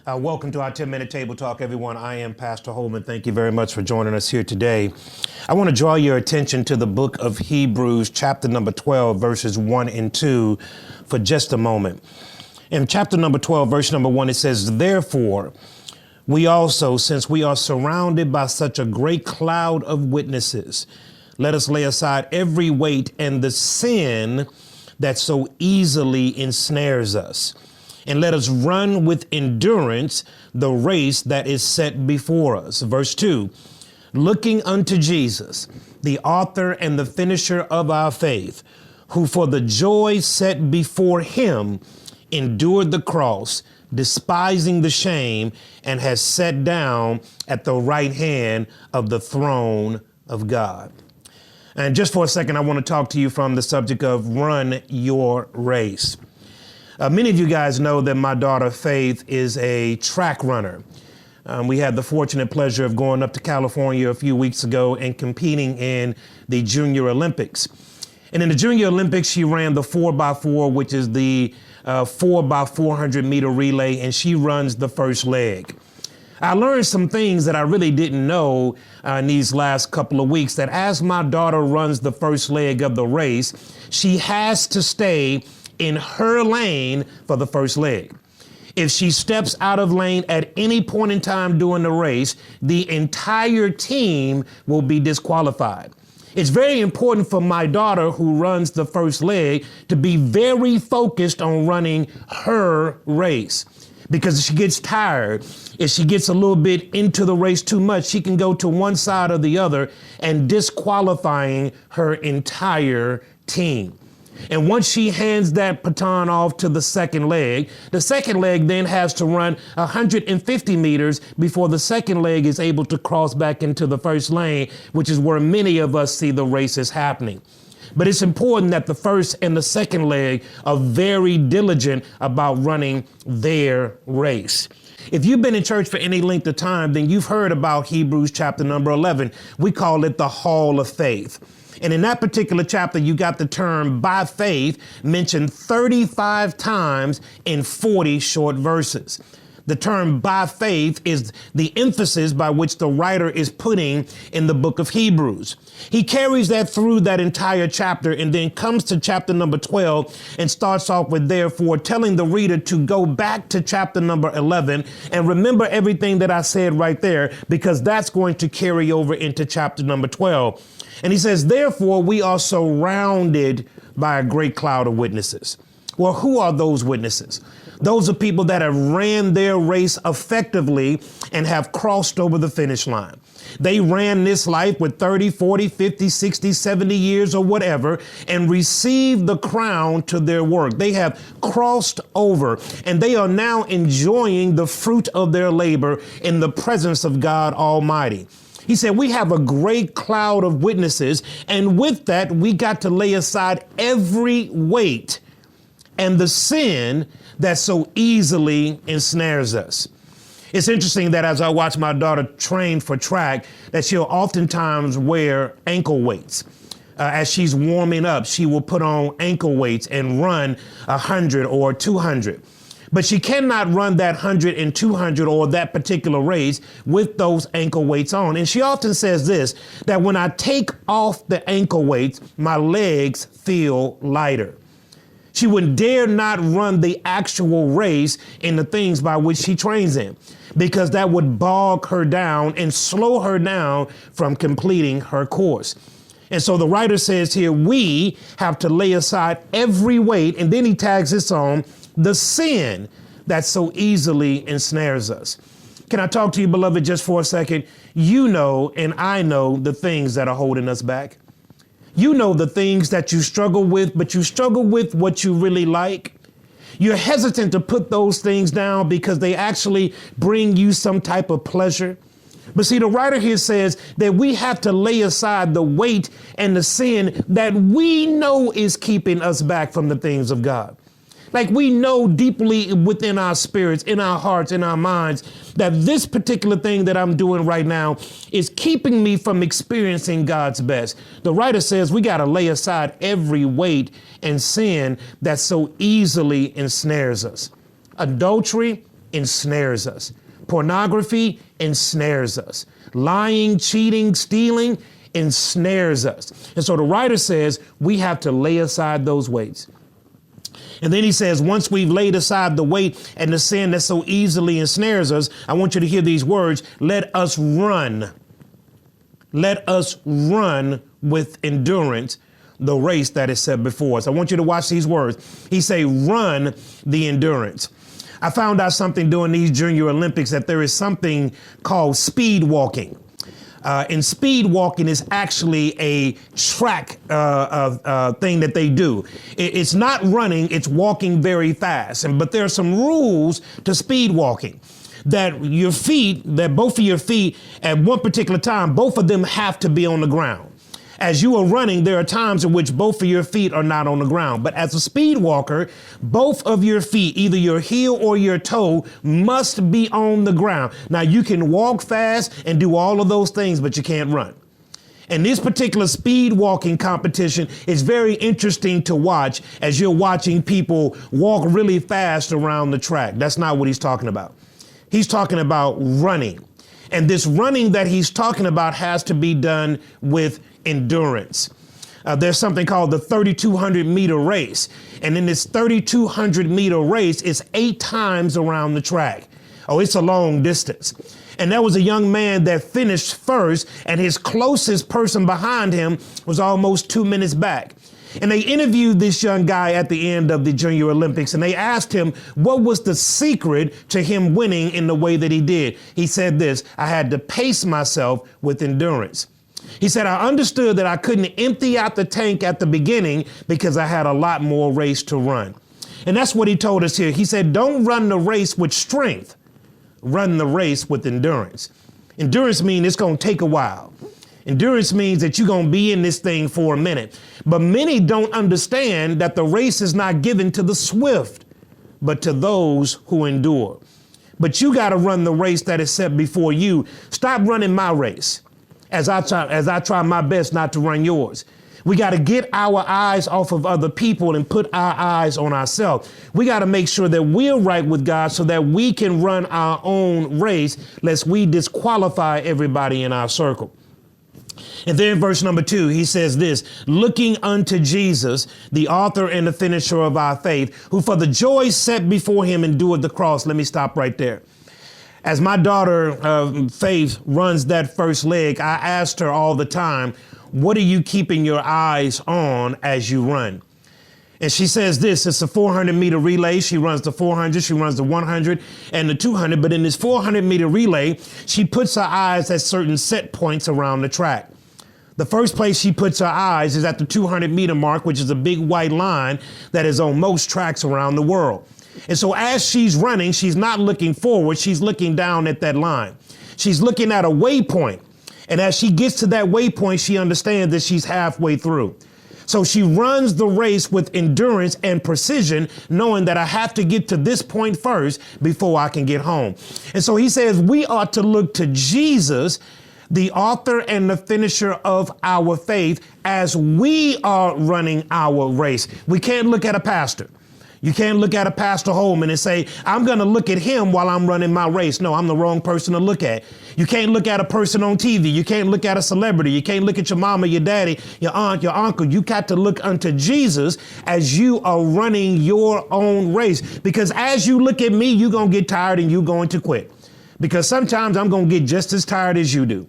Welcome to our 10-minute table talk, everyone. I am Pastor Holman. Thank you very much for joining us here today. I want to draw your attention to the book of Hebrews, chapter number 12, verses 1 and 2 for just a moment. In chapter number 12, verse number 1, it says, "Therefore, we also, since we are surrounded by such a great cloud of witnesses, let us lay aside every weight and the sin that so easily ensnares us. And let us run with endurance the race that is set before us." Verse 2, "Looking unto Jesus, the author and the finisher of our faith, who for the joy set before him endured the cross, despising the shame, and has sat down at the right hand of the throne of God." And just for a second, I want to talk to you from the subject of run your race. Many of you guys know that my daughter Faith is a track runner. We had the fortunate pleasure of going up to California a few weeks ago and competing in the Junior Olympics. And in the Junior Olympics, she ran the 4x4, which is the 4x400 meter relay, and she runs the first leg. I learned some things that I really didn't know in these last couple of weeks, that as my daughter runs the first leg of the race, she has to stay in her lane for the first leg. If she steps out of lane at any point in time during the race, the entire team will be disqualified. It's very important for my daughter, who runs the first leg, to be very focused on running her race. Because if she gets tired, if she gets a little bit into the race too much, she can go to one side or the other and disqualifying her entire team. And once she hands that baton off to the second leg then has to run 150 meters before the second leg is able to cross back into the first lane, which is where many of us see the races happening. But it's important that the first and the second leg are very diligent about running their race. If you've been in church for any length of time, then you've heard about Hebrews chapter number 11. We call it the Hall of Faith. And in that particular chapter, you got the term by faith mentioned 35 times in 40 short verses. The term by faith is the emphasis by which the writer is putting in the book of Hebrews. He carries that through that entire chapter and then comes to chapter number 12 and starts off with "therefore," telling the reader to go back to chapter number 11 and remember everything that I said right there, because that's going to carry over into chapter number 12. And he says, "Therefore, we are surrounded by a great cloud of witnesses." Well, who are those witnesses? Those are people that have ran their race effectively and have crossed over the finish line. They ran this life with 30, 40, 50, 60, 70 years or whatever and received the crown to their work. They have crossed over and they are now enjoying the fruit of their labor in the presence of God Almighty. He said, we have a great cloud of witnesses, and with that, we got to lay aside every weight and the sin that so easily ensnares us. It's interesting that as I watch my daughter train for track, that she'll oftentimes wear ankle weights. As she's warming up, she will put on ankle weights and run 100 or 200. But she cannot run that 100 and 200 or that particular race with those ankle weights on. And she often says this, that when I take off the ankle weights, my legs feel lighter. She would dare not run the actual race in the things by which she trains in, because that would bog her down and slow her down from completing her course. And so the writer says here, we have to lay aside every weight, and then he tags this on, the sin that so easily ensnares us. Can I talk to you, beloved, just for a second? You know, and I know the things that are holding us back. You know the things that you struggle with, but you struggle with what you really like. You're hesitant to put those things down because they actually bring you some type of pleasure. But see, the writer here says that we have to lay aside the weight and the sin that we know is keeping us back from the things of God. Like we know deeply within our spirits, in our hearts, in our minds, that this particular thing that I'm doing right now is keeping me from experiencing God's best. The writer says we got to lay aside every weight and sin that so easily ensnares us. Adultery ensnares us. Pornography ensnares us. Lying, cheating, stealing ensnares us. And so the writer says we have to lay aside those weights. And then he says, once we've laid aside the weight and the sin that so easily ensnares us, I want you to hear these words. Let us run. Let us run with endurance the race that is set before us. I want you to watch these words. He say, run the endurance. I found out something during these Junior Olympics that there is something called speed walking. And speed walking is actually a track thing that they do. It's not running, it's walking very fast. But there are some rules to speed walking. That both of your feet at one particular time, both of them have to be on the ground. As you are running, there are times in which both of your feet are not on the ground. But as a speed walker, both of your feet, either your heel or your toe, must be on the ground. Now, you can walk fast and do all of those things, but you can't run. And this particular speed walking competition is very interesting to watch as you're watching people walk really fast around the track. That's not what he's talking about. He's talking about running. And this running that he's talking about has to be done with endurance. There's something called the 3,200 meter race. And in this 3,200 meter race, it's 8 times around the track. Oh, it's a long distance. And there was a young man that finished first, and his closest person behind him was almost 2 minutes back. And they interviewed this young guy at the end of the Junior Olympics, and they asked him what was the secret to him winning in the way that he did. He said this: I had to pace myself with endurance. He said, I understood that I couldn't empty out the tank at the beginning because I had a lot more race to run. And that's what he told us here. He said, don't run the race with strength. Run the race with endurance. Endurance means it's going to take a while. Endurance means that you're going to be in this thing for a minute. But many don't understand that the race is not given to the swift, but to those who endure. But you got to run the race that is set before you. Stop running my race as I try my best not to run yours. We got to get our eyes off of other people and put our eyes on ourselves. We got to make sure that we're right with God so that we can run our own race, lest we disqualify everybody in our circle. And then verse number 2, he says this: looking unto Jesus, the author and the finisher of our faith, who for the joy set before him endured the cross. Let me stop right there. As my daughter, Faith, runs that first leg, I asked her all the time, what are you keeping your eyes on as you run? And she says this: it's a 400 meter relay. She runs the 400, she runs the 100 and the 200. But in this 400 meter relay, she puts her eyes at certain set points around the track. The first place she puts her eyes is at the 200 meter mark, which is a big white line that is on most tracks around the world. And so as she's running, she's not looking forward. She's looking down at that line. She's looking at a waypoint. And as she gets to that waypoint, she understands that she's halfway through. So she runs the race with endurance and precision, knowing that I have to get to this point first before I can get home. And so he says we ought to look to Jesus, the author and the finisher of our faith, as we are running our race. We can't look at a pastor. You can't look at a Pastor Holman and say, I'm going to look at him while I'm running my race. No, I'm the wrong person to look at. You can't look at a person on TV. You can't look at a celebrity. You can't look at your mama, your daddy, your aunt, your uncle. You got to look unto Jesus as you are running your own race. Because as you look at me, you're going to get tired and you're going to quit. Because sometimes I'm going to get just as tired as you do.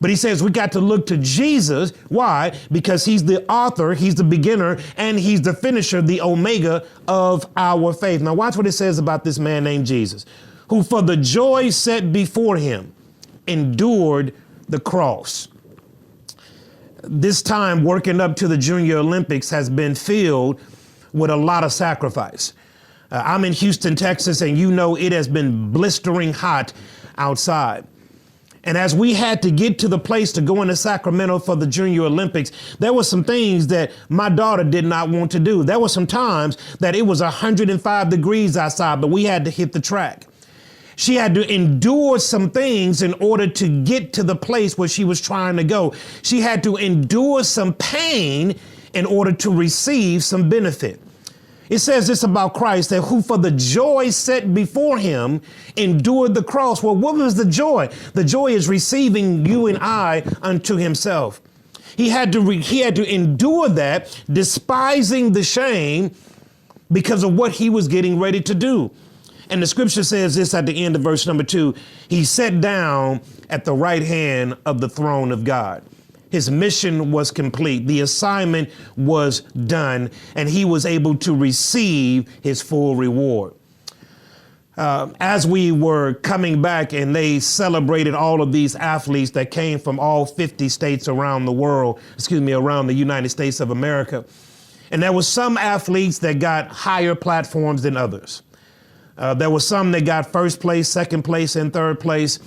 But he says we got to look to Jesus. Why? Because he's the author, he's the beginner, and he's the finisher, the omega of our faith. Now watch what it says about this man named Jesus, who for the joy set before him endured the cross. This time working up to the Junior Olympics has been filled with a lot of sacrifice. I'm in Houston, Texas, and you know it has been blistering hot outside. And as we had to get to the place to go into Sacramento for the Junior Olympics, there were some things that my daughter did not want to do. There were some times that it was 105 degrees outside, but we had to hit the track. She had to endure some things in order to get to the place where she was trying to go. She had to endure some pain in order to receive some benefit. It says this about Christ, that who for the joy set before him endured the cross. Well, what was the joy? The joy is receiving you and I unto himself. He had to endure that, despising the shame because of what he was getting ready to do. And the scripture says this at the end of verse number 2, he sat down at the right hand of the throne of God. His mission was complete. The assignment was done, and he was able to receive his full reward. As we were coming back and they celebrated all of these athletes that came from all 50 states around the world, around the United States of America. And there were some athletes that got higher platforms than others. There were some that got first place, second place, and third place.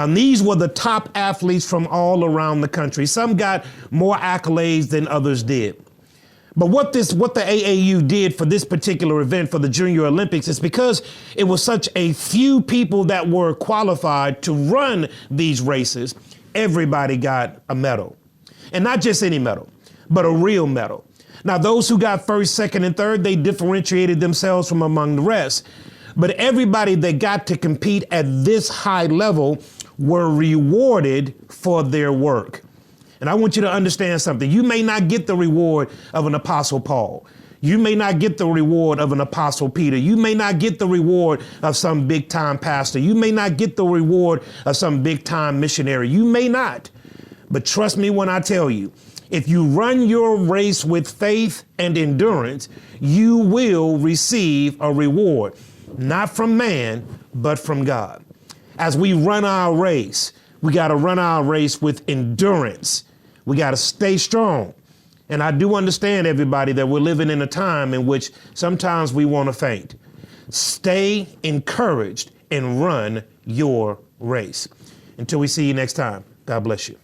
These were the top athletes from all around the country. Some got more accolades than others did. But what the AAU did for this particular event for the Junior Olympics is because it was such a few people that were qualified to run these races, everybody got a medal. And not just any medal, but a real medal. Now, those who got first, second, and third, they differentiated themselves from among the rest. But everybody that got to compete at this high level were rewarded for their work. And I want you to understand something. You may not get the reward of an Apostle Paul. You may not get the reward of an Apostle Peter. You may not get the reward of some big time pastor. You may not get the reward of some big time missionary. You may not. But trust me when I tell you, if you run your race with faith and endurance, you will receive a reward, not from man, but from God. As we run our race, we got to run our race with endurance. We got to stay strong. And I do understand, everybody, that we're living in a time in which sometimes we want to faint. Stay encouraged and run your race. Until we see you next time, God bless you.